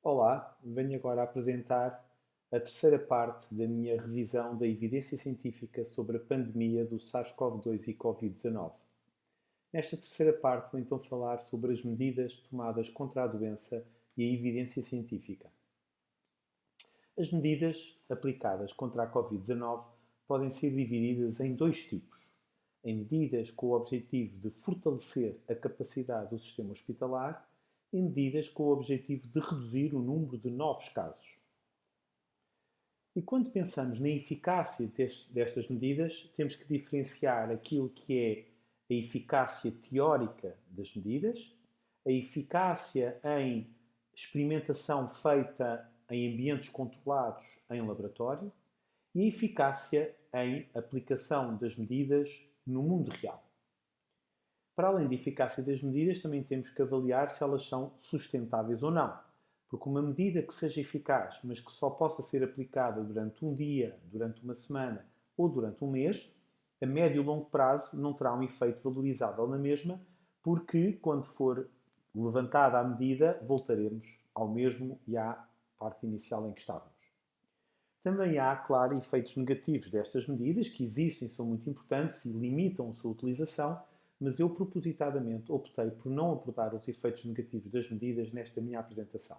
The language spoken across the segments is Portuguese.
Olá, venho agora apresentar a terceira parte da minha revisão da evidência científica sobre a pandemia do SARS-CoV-2 e Covid-19. Nesta terceira parte vou então falar sobre as medidas tomadas contra a doença e a evidência científica. As medidas aplicadas contra a Covid-19 podem ser divididas em dois tipos: em medidas com o objetivo de fortalecer a capacidade do sistema hospitalar e medidas com o objetivo de reduzir o número de novos casos. E quando pensamos na eficácia destas medidas, temos que diferenciar aquilo que é a eficácia teórica das medidas, a eficácia em experimentação feita em ambientes controlados em laboratório e a eficácia em aplicação das medidas no mundo real. Para além da eficácia das medidas, também temos que avaliar se elas são sustentáveis ou não. Porque uma medida que seja eficaz, mas que só possa ser aplicada durante um dia, durante uma semana ou durante um mês, a médio e longo prazo não terá um efeito valorizável na mesma, porque quando for levantada a medida, voltaremos ao mesmo e à parte inicial em que estávamos. Também há, claro, efeitos negativos destas medidas, que existem, são muito importantes e limitam a sua utilização, mas eu propositadamente optei por não abordar os efeitos negativos das medidas nesta minha apresentação.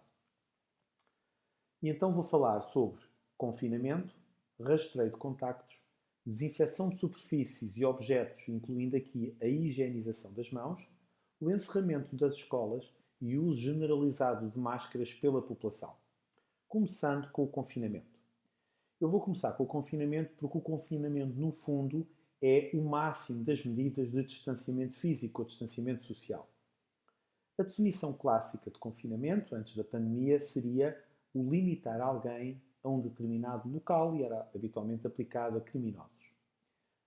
E então vou falar sobre confinamento, rastreio de contactos, desinfecção de superfícies e objetos, incluindo aqui a higienização das mãos, o encerramento das escolas e o uso generalizado de máscaras pela população. Começando com o confinamento. Eu vou começar com o confinamento porque o confinamento, no fundo, é o máximo das medidas de distanciamento físico ou distanciamento social. A definição clássica de confinamento, antes da pandemia, seria o limitar alguém a um determinado local e era habitualmente aplicado a criminosos.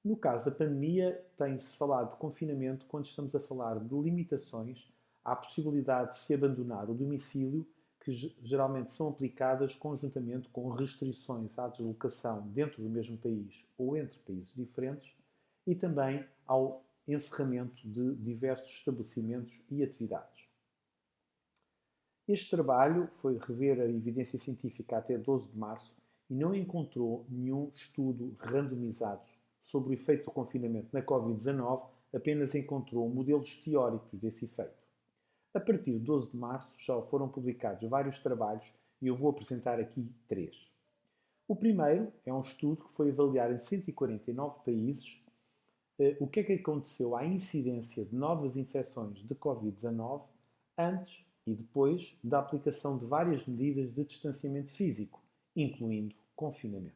No caso da pandemia, tem-se falado de confinamento quando estamos a falar de limitações à possibilidade de se abandonar o domicílio, que geralmente são aplicadas conjuntamente com restrições à deslocação dentro do mesmo país ou entre países diferentes e também ao encerramento de diversos estabelecimentos e atividades. Este trabalho foi rever a evidência científica até 12 de março e não encontrou nenhum estudo randomizado sobre o efeito do confinamento na Covid-19, apenas encontrou modelos teóricos desse efeito. A partir de 12 de março já foram publicados vários trabalhos e eu vou apresentar aqui três. O primeiro é um estudo que foi avaliar em 149 países o que é que aconteceu à incidência de novas infecções de Covid-19 antes e depois da aplicação de várias medidas de distanciamento físico, incluindo confinamento.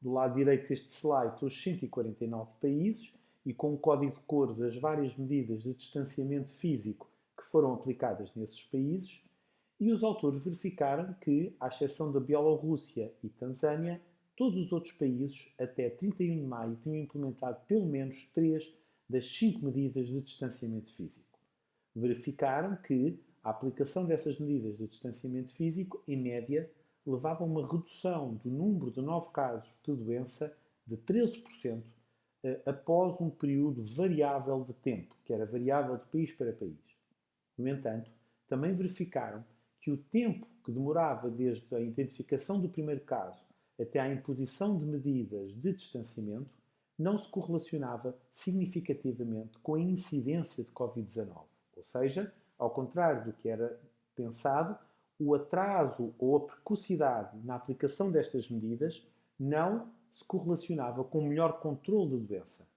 Do lado direito deste slide estão os 149 países e com o código de cor das várias medidas de distanciamento físico que foram aplicadas nesses países, e os autores verificaram que, à exceção da Bielorrússia e Tanzânia, todos os outros países, até 31 de maio, tinham implementado pelo menos 3 das 5 medidas de distanciamento físico. Verificaram que a aplicação dessas medidas de distanciamento físico, em média, levava a uma redução do número de novos casos de doença de 13% após um período variável de tempo, que era variável de país para país. No entanto, também verificaram que o tempo que demorava desde a identificação do primeiro caso até à imposição de medidas de distanciamento não se correlacionava significativamente com a incidência de Covid-19. Ou seja, ao contrário do que era pensado, o atraso ou a precocidade na aplicação destas medidas não se correlacionava com o melhor controle da doença,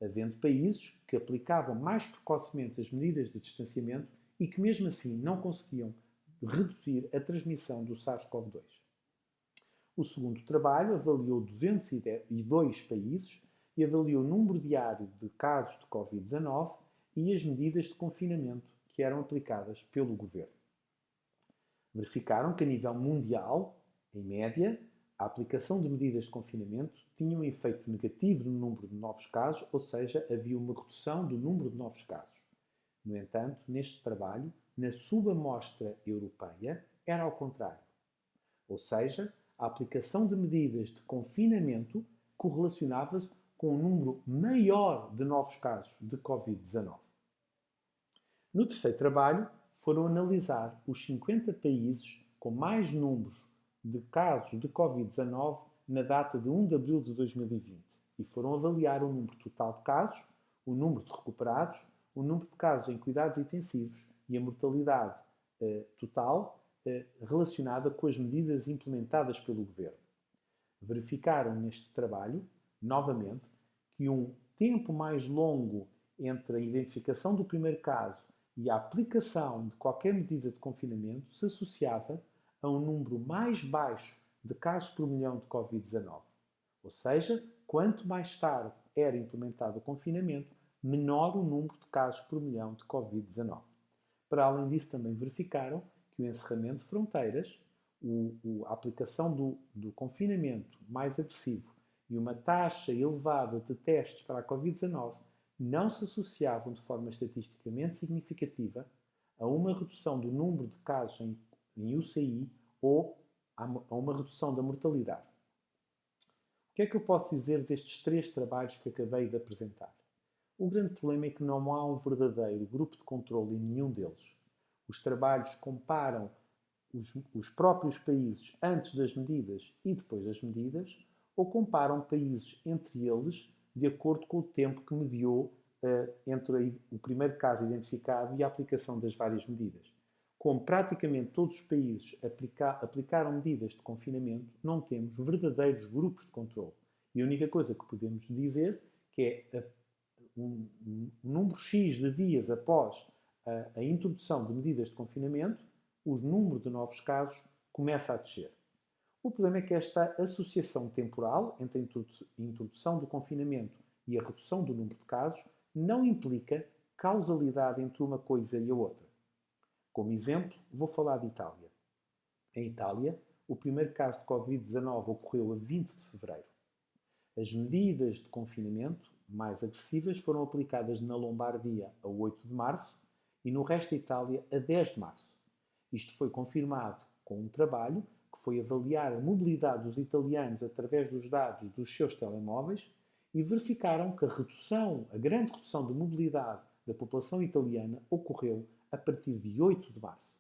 havendo países que aplicavam mais precocemente as medidas de distanciamento e que mesmo assim não conseguiam reduzir a transmissão do SARS-CoV-2. O segundo trabalho avaliou 202 países e avaliou o número diário de casos de Covid-19 e as medidas de confinamento que eram aplicadas pelo governo. Verificaram que a nível mundial, em média, a aplicação de medidas de confinamento tinha um efeito negativo no número de novos casos, ou seja, havia uma redução do número de novos casos. No entanto, neste trabalho, na subamostra europeia, era ao contrário. Ou seja, a aplicação de medidas de confinamento correlacionava-se com um número maior de novos casos de Covid-19. No terceiro trabalho, foram analisar os 50 países com mais números de casos de Covid-19 na data de 1 de abril de 2020 e foram avaliar o número total de casos, o número de recuperados, o número de casos em cuidados intensivos e a mortalidade total relacionada com as medidas implementadas pelo Governo. Verificaram neste trabalho, novamente, que um tempo mais longo entre a identificação do primeiro caso e a aplicação de qualquer medida de confinamento se associava a um número mais baixo de casos por milhão de Covid-19. Ou seja, quanto mais tarde era implementado o confinamento, menor o número de casos por milhão de Covid-19. Para além disso, também verificaram que o encerramento de fronteiras, a aplicação do confinamento mais agressivo e uma taxa elevada de testes para a Covid-19 não se associavam de forma estatisticamente significativa a uma redução do número de casos em UCI ou a uma redução da mortalidade. O que é que eu posso dizer destes 3 trabalhos que acabei de apresentar? O grande problema é que não há um verdadeiro grupo de controle em nenhum deles. Os trabalhos comparam os próprios países antes das medidas e depois das medidas, ou comparam países entre eles de acordo com o tempo que mediou entre o primeiro caso identificado e a aplicação das várias medidas. Como praticamente todos os países aplicaram medidas de confinamento, não temos verdadeiros grupos de controle. E a única coisa que podemos dizer que é um número X de dias após a introdução de medidas de confinamento, o número de novos casos começa a descer. O problema é que esta associação temporal entre a introdução do confinamento e a redução do número de casos não implica causalidade entre uma coisa e a outra. Como exemplo, vou falar de Itália. Em Itália, o primeiro caso de Covid-19 ocorreu a 20 de fevereiro. As medidas de confinamento mais agressivas foram aplicadas na Lombardia a 8 de março e no resto da Itália a 10 de março. Isto foi confirmado com um trabalho que foi avaliar a mobilidade dos italianos através dos dados dos seus telemóveis e verificaram que a grande redução de mobilidade da população italiana ocorreu a partir de 8 de março.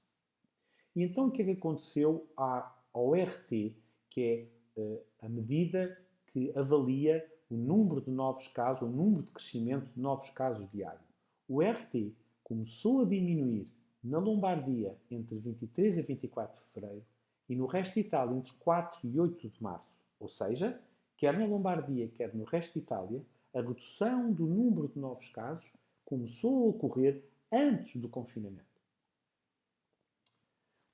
E então o que é que aconteceu ao RT, que é a medida que avalia o número de novos casos, o número de crescimento de novos casos diário? O RT começou a diminuir na Lombardia entre 23 e 24 de fevereiro e no resto de Itália entre 4 e 8 de março. Ou seja, quer na Lombardia, quer no resto de Itália, a redução do número de novos casos começou a ocorrer antes do confinamento.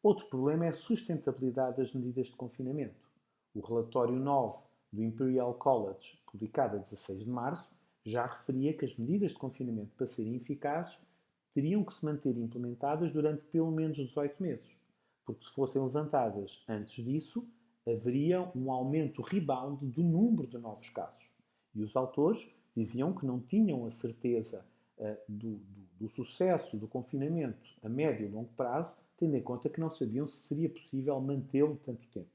Outro problema é a sustentabilidade das medidas de confinamento. O relatório 9 do Imperial College, publicado a 16 de março, já referia que as medidas de confinamento, para serem eficazes, teriam que se manter implementadas durante pelo menos 18 meses, porque se fossem levantadas antes disso, haveria um aumento rebound do número de novos casos. E os autores diziam que não tinham a certeza do sucesso do confinamento a médio e longo prazo, tendo em conta que não sabiam se seria possível mantê-lo tanto tempo.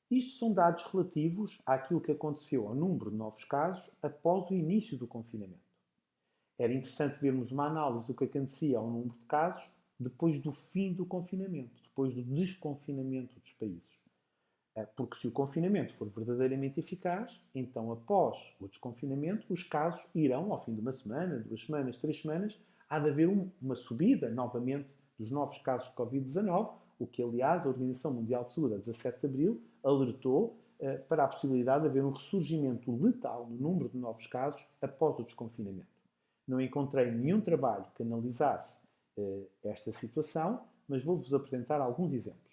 Isto são dados relativos àquilo que aconteceu ao número de novos casos após o início do confinamento. Era interessante vermos uma análise do que acontecia ao número de casos depois do fim do confinamento, depois do desconfinamento dos países. Porque se o confinamento for verdadeiramente eficaz, então após o desconfinamento, os casos irão, ao fim de uma semana, 2 semanas, 3 semanas, há de haver uma subida novamente dos novos casos de Covid-19, o que, aliás, a Organização Mundial de Saúde, a 17 de abril, alertou para a possibilidade de haver um ressurgimento letal no número de novos casos após o desconfinamento. Não encontrei nenhum trabalho que analisasse esta situação, mas vou-vos apresentar alguns exemplos.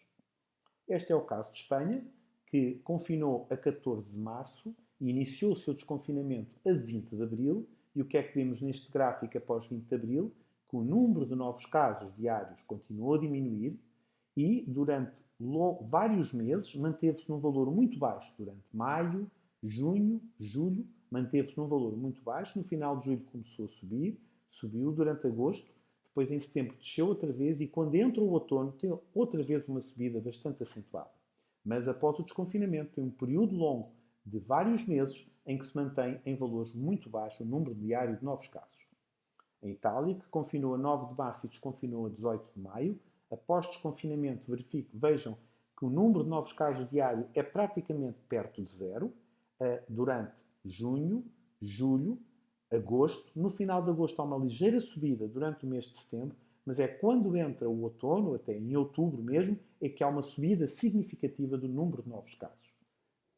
Este é o caso de Espanha, que confinou a 14 de março e iniciou o seu desconfinamento a 20 de abril. E o que é que vimos neste gráfico após 20 de abril? Que o número de novos casos diários continuou a diminuir e, durante vários meses, manteve-se num valor muito baixo. Durante maio, junho, julho, manteve-se num valor muito baixo. No final de julho começou a subir, subiu durante agosto. Depois, em setembro, desceu outra vez e, quando entra o outono, tem outra vez uma subida bastante acentuada. Mas, após o desconfinamento, tem um período longo de vários meses em que se mantém em valores muito baixos o número diário de novos casos. Em Itália, que confinou a 9 de março e desconfinou a 18 de maio, após desconfinamento, vejam que o número de novos casos diário é praticamente perto de zero durante junho, julho, agosto. No final de agosto há uma ligeira subida durante o mês de setembro, mas é quando entra o outono, até em outubro mesmo, é que há uma subida significativa do número de novos casos.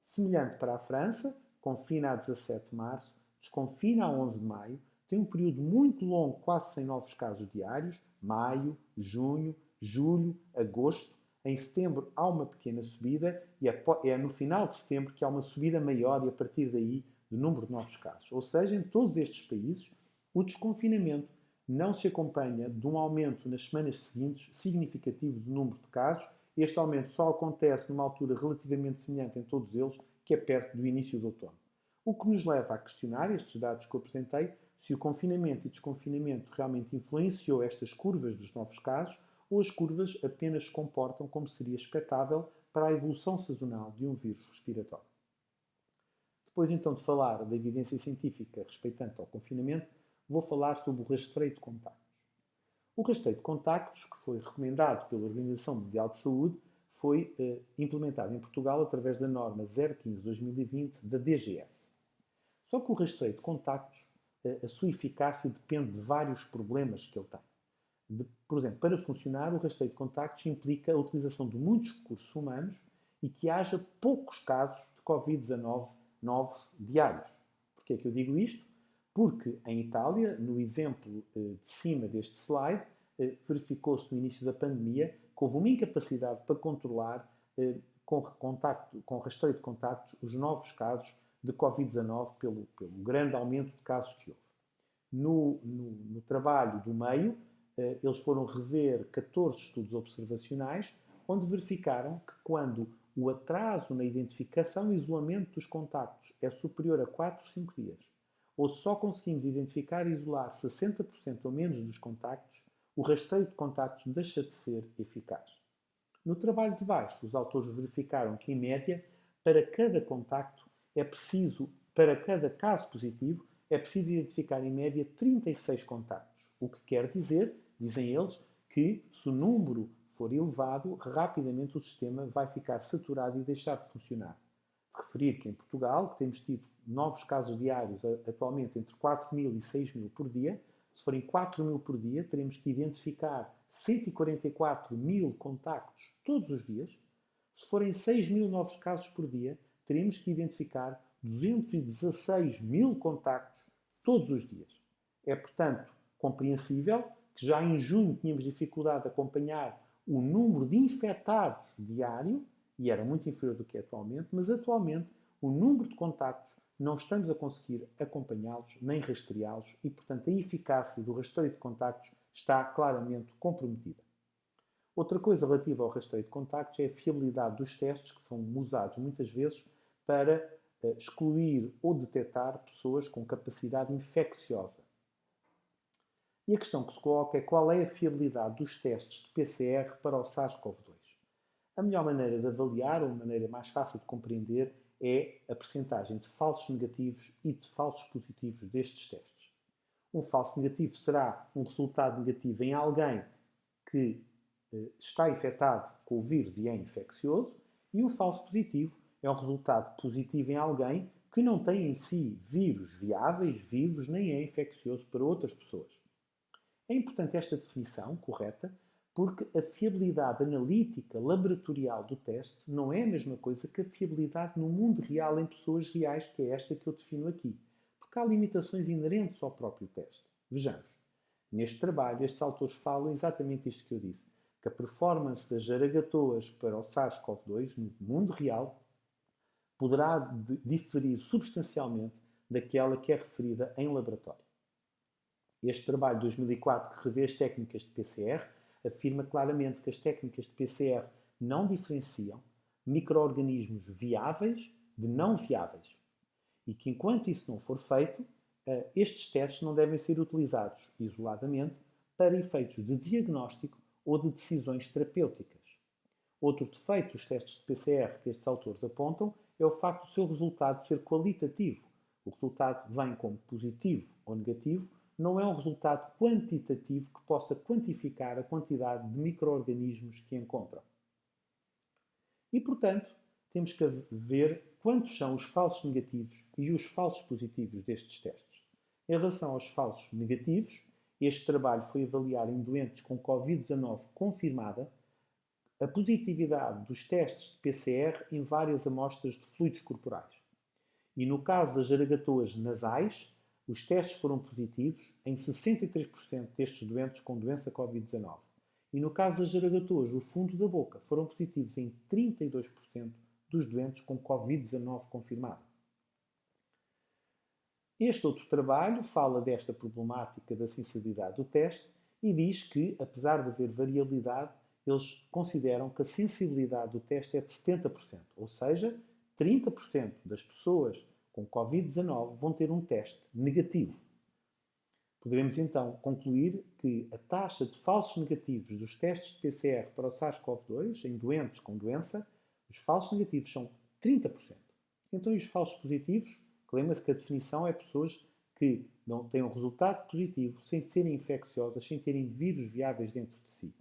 Semelhante para a França, confina a 17 de março, desconfina a 11 de maio, tem um período muito longo, quase sem novos casos diários, maio, junho, julho, agosto. Em setembro há uma pequena subida e é no final de setembro que há uma subida maior e a partir daí do número de novos casos. Ou seja, em todos estes países, o desconfinamento não se acompanha de um aumento nas semanas seguintes significativo do número de casos. Este aumento só acontece numa altura relativamente semelhante em todos eles, que é perto do início do outono. O que nos leva a questionar estes dados que eu apresentei, se o confinamento e desconfinamento realmente influenciou estas curvas dos novos casos ou as curvas apenas se comportam como seria expectável para a evolução sazonal de um vírus respiratório. Depois então de falar da evidência científica respeitante ao confinamento, vou falar sobre o rastreio de contactos. O rastreio de contactos, que foi recomendado pela Organização Mundial de Saúde, foi implementado em Portugal através da norma 015-2020 da DGS. Só que o rastreio de contactos, a sua eficácia depende de vários problemas que ele tem. Por exemplo, para funcionar, o rastreio de contactos implica a utilização de muitos recursos humanos e que haja poucos casos de Covid-19 novos diários. Porquê é que eu digo isto? Porque em Itália, no exemplo de cima deste slide, verificou-se no início da pandemia que houve uma incapacidade para controlar com rastreio de contactos os novos casos de Covid-19 pelo grande aumento de casos que houve. No trabalho do meio, eles foram rever 14 estudos observacionais, onde verificaram que quando o atraso na identificação e isolamento dos contactos é superior a 4 ou 5 dias, ou só conseguimos identificar e isolar 60% ou menos dos contactos, o rastreio de contactos deixa de ser eficaz. No trabalho de baixo, os autores verificaram que, em média, para cada contacto para cada caso positivo, é preciso identificar em média 36 contactos. O que quer dizer, dizem eles, que se o número for elevado, rapidamente o sistema vai ficar saturado e deixar de funcionar. Referir que em Portugal, que temos tido novos casos diários atualmente entre 4.000 e 6.000 por dia, se forem 4.000 por dia, teremos que identificar 144.000 contactos todos os dias. Se forem 6.000 novos casos por dia, teremos que identificar 216.000 contactos todos os dias. É, portanto, compreensível que já em junho tínhamos dificuldade de acompanhar o número de infectados diário, e era muito inferior do que é atualmente, mas atualmente o número de contactos não estamos a conseguir acompanhá-los nem rastreá-los e, portanto, a eficácia do rastreio de contactos está claramente comprometida. Outra coisa relativa ao rastreio de contactos é a fiabilidade dos testes que são usados muitas vezes para excluir ou detectar pessoas com capacidade infecciosa. E a questão que se coloca é qual é a fiabilidade dos testes de PCR para o SARS-CoV-2. A melhor maneira de avaliar, ou a maneira mais fácil de compreender, é a percentagem de falsos negativos e de falsos positivos destes testes. Um falso negativo será um resultado negativo em alguém que está infectado com o vírus e é infeccioso, e o falso positivo é um resultado positivo em alguém que não tem em si vírus viáveis, vivos, nem é infeccioso para outras pessoas. É importante esta definição correta porque a fiabilidade analítica laboratorial do teste não é a mesma coisa que a fiabilidade no mundo real em pessoas reais, que é esta que eu defino aqui, porque há limitações inerentes ao próprio teste. Vejamos. Neste trabalho, estes autores falam exatamente isto que eu disse, que a performance das jaragatoas para o SARS-CoV-2 no mundo real poderá diferir substancialmente daquela que é referida em laboratório. Este trabalho de 2004, que revê as técnicas de PCR, afirma claramente que as técnicas de PCR não diferenciam micro-organismos viáveis de não viáveis e que, enquanto isso não for feito, estes testes não devem ser utilizados isoladamente para efeitos de diagnóstico ou de decisões terapêuticas. Outro defeito dos testes de PCR que estes autores apontam é o facto do seu resultado ser qualitativo. O resultado vem como positivo ou negativo não é um resultado quantitativo que possa quantificar a quantidade de micro-organismos que encontram. E, portanto, temos que ver quantos são os falsos negativos e os falsos positivos destes testes. Em relação aos falsos negativos, este trabalho foi avaliar em doentes com Covid-19 confirmada a positividade dos testes de PCR em várias amostras de fluidos corporais. E no caso das jaragatoas nasais, os testes foram positivos em 63% destes doentes com doença Covid-19. E no caso das jaragatoas do fundo da boca, foram positivos em 32% dos doentes com Covid-19 confirmado. Este outro trabalho fala desta problemática da sensibilidade do teste e diz que, apesar de haver variabilidade, eles consideram que a sensibilidade do teste é de 70%, ou seja, 30% das pessoas com Covid-19 vão ter um teste negativo. Poderemos então concluir que a taxa de falsos negativos dos testes de PCR para o SARS-CoV-2 em doentes com doença, os falsos negativos são 30%. Então, e os falsos positivos? Lembra-se que a definição é pessoas que não têm um resultado positivo sem serem infecciosas, sem terem vírus viáveis dentro de si.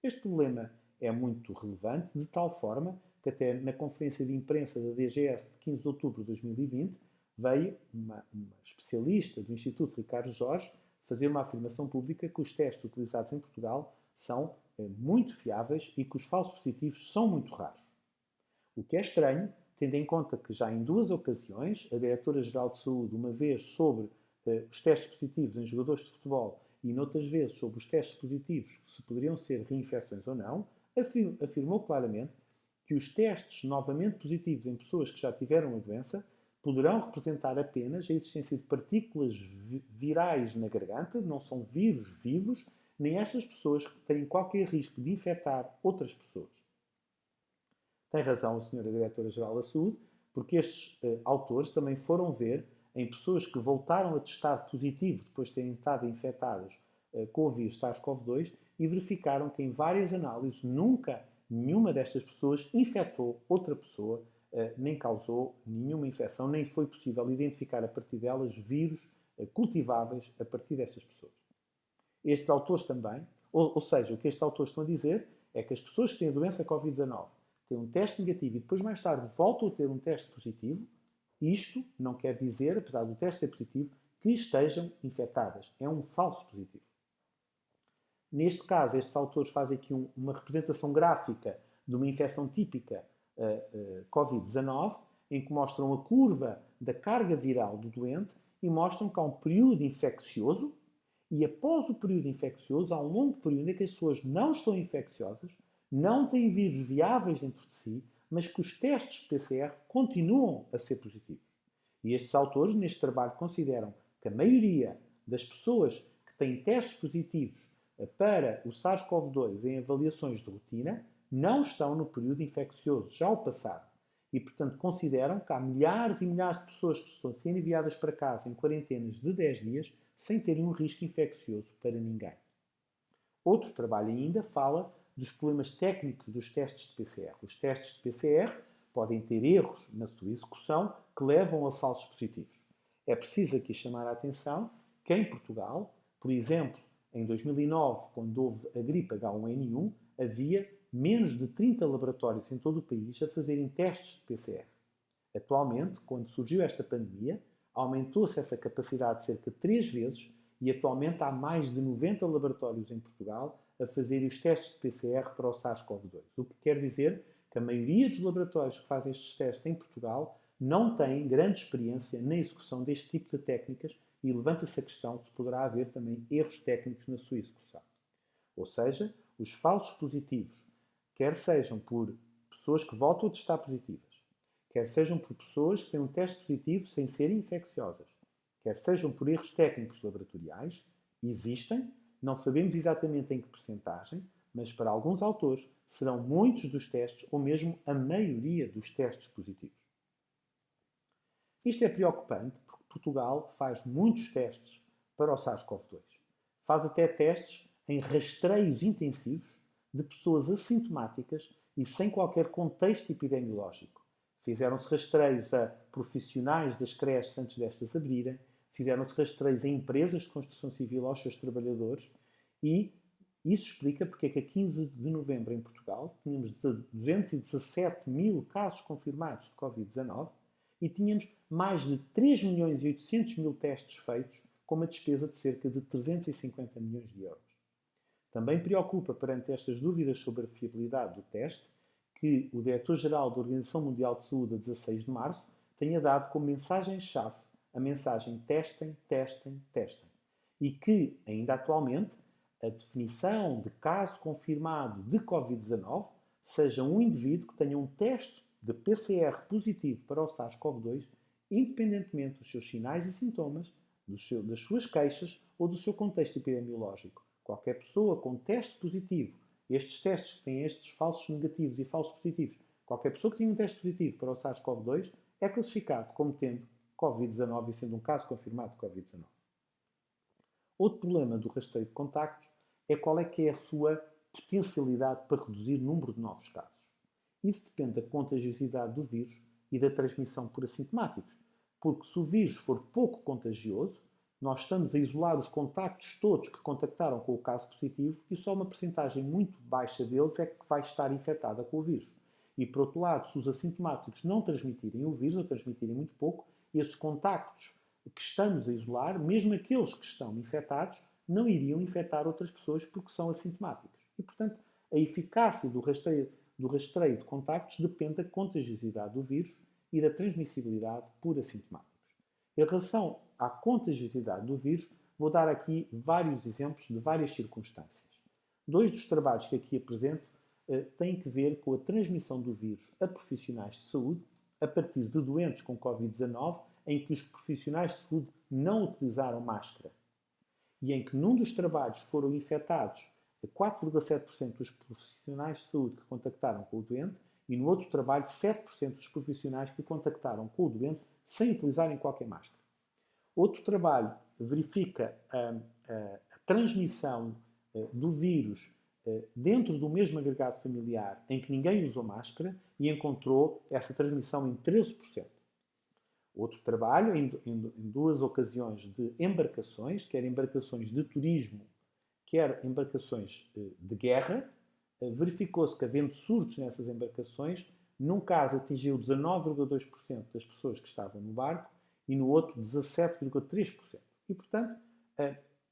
Este problema é muito relevante, de tal forma que até na conferência de imprensa da DGS de 15 de outubro de 2020 veio uma especialista do Instituto Ricardo Jorge fazer uma afirmação pública que os testes utilizados em Portugal são muito fiáveis e que os falsos positivos são muito raros. O que é estranho, tendo em conta que já em 2 ocasiões a Diretora-Geral de Saúde, uma vez sobre os testes positivos em jogadores de futebol e noutras vezes sobre os testes positivos, se poderiam ser reinfecções ou não, afirmou claramente que os testes novamente positivos em pessoas que já tiveram a doença poderão representar apenas a existência de partículas virais na garganta, não são vírus vivos, nem estas pessoas têm qualquer risco de infectar outras pessoas. Tem razão a senhora Diretora-Geral da Saúde, porque estes autores também foram ver em pessoas que voltaram a testar positivo depois de terem estado infectadas com o vírus SARS-CoV-2 e verificaram que em várias análises nunca nenhuma destas pessoas infectou outra pessoa, nem causou nenhuma infecção, nem foi possível identificar a partir delas vírus cultiváveis a partir destas pessoas. Estes autores também, ou seja, o que estes autores estão a dizer é que as pessoas que têm a doença Covid-19 têm um teste negativo e depois mais tarde voltam a ter um teste positivo, isto não quer dizer, apesar do teste ser positivo, que estejam infectadas. É um falso positivo. Neste caso, estes autores fazem aqui uma representação gráfica de uma infecção típica Covid-19, em que mostram a curva da carga viral do doente e mostram que há um período infeccioso e após o período infeccioso há um longo período em que as pessoas não estão infecciosas, não têm vírus viáveis dentro de si, mas que os testes de PCR continuam a ser positivos. E estes autores, neste trabalho, consideram que a maioria das pessoas que têm testes positivos para o SARS-CoV-2 em avaliações de rotina não estão no período infeccioso, já o passaram. E, portanto, consideram que há milhares e milhares de pessoas que estão sendo enviadas para casa em quarentenas de 10 dias sem terem um risco infeccioso para ninguém. Outro trabalho ainda fala dos problemas técnicos dos testes de PCR. Os testes de PCR podem ter erros na sua execução que levam a falsos positivos. É preciso aqui chamar a atenção que em Portugal, por exemplo, em 2009, quando houve a gripe H1N1, havia menos de 30 laboratórios em todo o país a fazerem testes de PCR. Atualmente, quando surgiu esta pandemia, aumentou-se essa capacidade cerca de 3 vezes e atualmente há mais de 90 laboratórios em Portugal a fazerem os testes de PCR para o SARS-CoV-2. O que quer dizer que a maioria dos laboratórios que fazem estes testes em Portugal não têm grande experiência na execução deste tipo de técnicas e levanta-se a questão se poderá haver também erros técnicos na sua execução. Ou seja, os falsos positivos, quer sejam por pessoas que voltam a testar positivas, quer sejam por pessoas que têm um teste positivo sem serem infecciosas, quer sejam por erros técnicos laboratoriais, existem, não sabemos exatamente em que percentagem, mas para alguns autores serão muitos dos testes ou mesmo a maioria dos testes positivos. Isto é preocupante porque Portugal faz muitos testes para o SARS-CoV-2. Faz até testes em rastreios intensivos de pessoas assintomáticas e sem qualquer contexto epidemiológico. Fizeram-se rastreios a profissionais das creches antes destas abrirem, fizeram-se rastreios em empresas de construção civil aos seus trabalhadores e isso explica porque é que a 15 de novembro em Portugal tínhamos 217 mil casos confirmados de Covid-19 e tínhamos mais de 3 milhões e 800 mil testes feitos com uma despesa de cerca de 350 milhões de euros. Também preocupa, perante estas dúvidas sobre a fiabilidade do teste, que o Diretor-Geral da Organização Mundial de Saúde, a 16 de março, tenha dado como mensagem-chave a mensagem testem, testem, testem. E que, ainda atualmente, a definição de caso confirmado de Covid-19 seja um indivíduo que tenha um teste de PCR positivo para o SARS-CoV-2, independentemente dos seus sinais e sintomas, das suas queixas ou do seu contexto epidemiológico. Qualquer pessoa com teste positivo, estes testes que têm estes falsos negativos e falsos positivos, qualquer pessoa que tenha um teste positivo para o SARS-CoV-2 é classificado como tendo Covid-19 e sendo um caso confirmado de Covid-19. Outro problema do rastreio de contactos é qual é que é a sua potencialidade para reduzir o número de novos casos. Isso depende da contagiosidade do vírus e da transmissão por assintomáticos, porque se o vírus for pouco contagioso, nós estamos a isolar os contactos todos que contactaram com o caso positivo e só uma percentagem muito baixa deles é que vai estar infectada com o vírus. E, por outro lado, se os assintomáticos não transmitirem o vírus ou transmitirem muito pouco, esses contactos que estamos a isolar, mesmo aqueles que estão infectados, não iriam infectar outras pessoas porque são assintomáticos. E, portanto, a eficácia do rastreio de contactos depende da contagiosidade do vírus e da transmissibilidade por assintomáticos. Em relação à contagiosidade do vírus, vou dar aqui vários exemplos de várias circunstâncias. Dois dos trabalhos que aqui apresento têm que ver com a transmissão do vírus a profissionais de saúde a partir de doentes com Covid-19 em que os profissionais de saúde não utilizaram máscara e em que num dos trabalhos foram infectados 4,7% dos profissionais de saúde que contactaram com o doente e no outro trabalho 7% dos profissionais que contactaram com o doente sem utilizarem qualquer máscara. Outro trabalho verifica a transmissão do vírus dentro do mesmo agregado familiar em que ninguém usou máscara e encontrou essa transmissão em 13%. Outro trabalho, em duas ocasiões de embarcações, quer embarcações de turismo, quer embarcações de guerra, verificou-se que, havendo surtos nessas embarcações, num caso atingiu 19,2% das pessoas que estavam no barco e no outro 17,3%. E, portanto,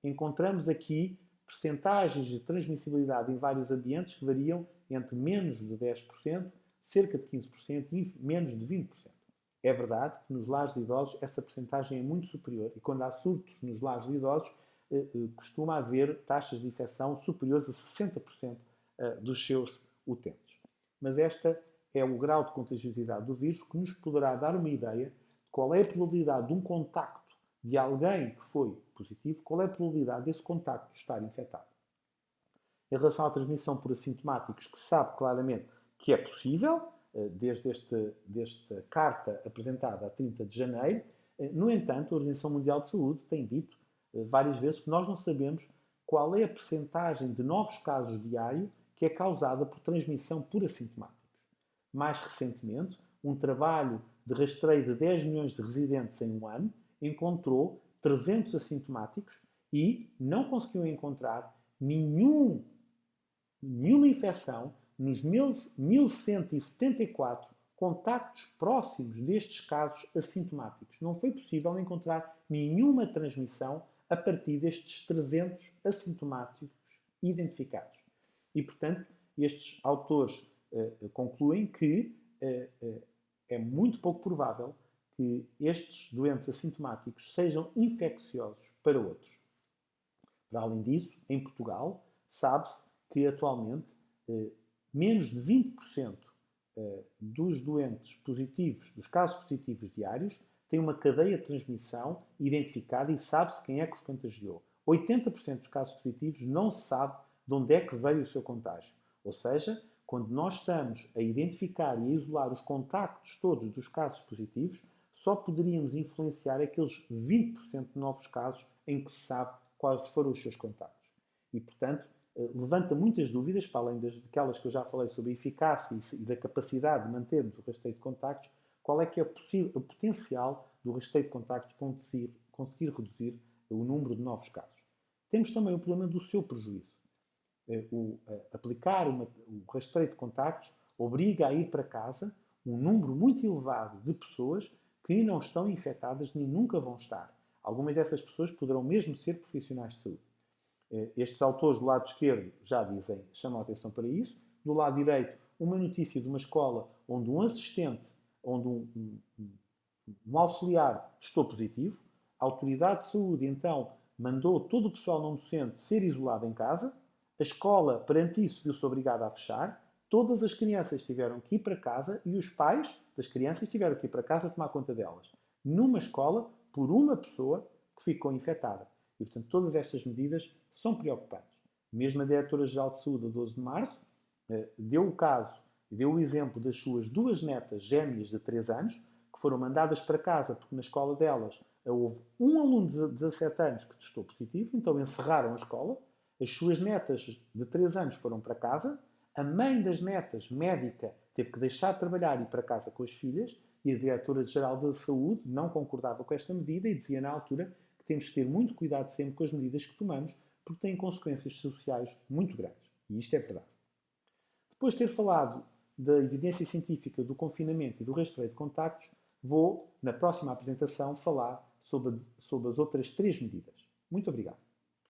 encontramos aqui percentagens de transmissibilidade em vários ambientes que variam entre menos de 10%, cerca de 15% e menos de 20%. É verdade que nos lares de idosos essa percentagem é muito superior e quando há surtos nos lares de idosos costuma haver taxas de infecção superiores a 60% dos seus utentes. Mas esta é o grau de contagiosidade do vírus que nos poderá dar uma ideia de qual é a probabilidade de um contacto de alguém que foi positivo, qual é a probabilidade desse contacto estar infectado. Em relação à transmissão por assintomáticos, que se sabe claramente que é possível, desde esta carta apresentada a 30 de janeiro, no entanto, a Organização Mundial de Saúde tem dito várias vezes que nós não sabemos qual é a percentagem de novos casos diários que é causada por transmissão por assintomáticos. Mais recentemente, um trabalho de rastreio de 10 milhões de residentes em um ano encontrou 300 assintomáticos e não conseguiu encontrar nenhuma infecção nos 1.174 contactos próximos destes casos assintomáticos. Não foi possível encontrar nenhuma transmissão a partir destes 300 assintomáticos identificados. E, portanto, estes autores concluem que é muito pouco provável que estes doentes assintomáticos sejam infecciosos para outros. Para além disso, em Portugal, sabe-se que atualmente menos de 20% dos doentes positivos, dos casos positivos diários, têm uma cadeia de transmissão identificada e sabe-se quem é que os contagiou. 80% dos casos positivos não se sabe de onde é que veio o seu contágio. Ou seja, quando nós estamos a identificar e a isolar os contactos todos dos casos positivos, só poderíamos influenciar aqueles 20% de novos casos em que se sabe quais foram os seus contactos. E, portanto, levanta muitas dúvidas, para além daquelas que eu já falei sobre a eficácia e da capacidade de mantermos o rastreio de contactos, qual é que é o potencial do rastreio de contactos conseguir reduzir o número de novos casos. Temos também o problema do seu prejuízo. Aplicar o rastreio de contactos obriga a ir para casa um número muito elevado de pessoas que não estão infectadas nem nunca vão estar. Algumas dessas pessoas poderão mesmo ser profissionais de saúde. Estes autores do lado esquerdo já dizem, chamam a atenção para isso. Do lado direito, uma notícia de uma escola onde um assistente, onde um auxiliar testou positivo. A autoridade de saúde, então, mandou todo o pessoal não docente ser isolado em casa. A escola, perante isso, viu-se obrigada a fechar. Todas as crianças tiveram que ir para casa e os pais das crianças tiveram que ir para casa tomar conta delas. Numa escola, por uma pessoa que ficou infectada. E, portanto, todas estas medidas são preocupantes. Mesmo a Diretora-Geral de Saúde, a 12 de março, deu o caso, deu o exemplo das suas duas netas gêmeas de 3 anos, que foram mandadas para casa porque na escola delas houve um aluno de 17 anos que testou positivo, então encerraram a escola. As suas netas de 3 anos foram para casa. A mãe das netas, médica, teve que deixar de trabalhar e ir para casa com as filhas, e a Diretora-Geral da Saúde não concordava com esta medida e dizia na altura que temos que ter muito cuidado sempre com as medidas que tomamos, porque têm consequências sociais muito grandes. E isto é verdade. Depois de ter falado da evidência científica do confinamento e do rastreio de contactos, vou, na próxima apresentação, falar sobre as outras 3 medidas. Muito obrigado.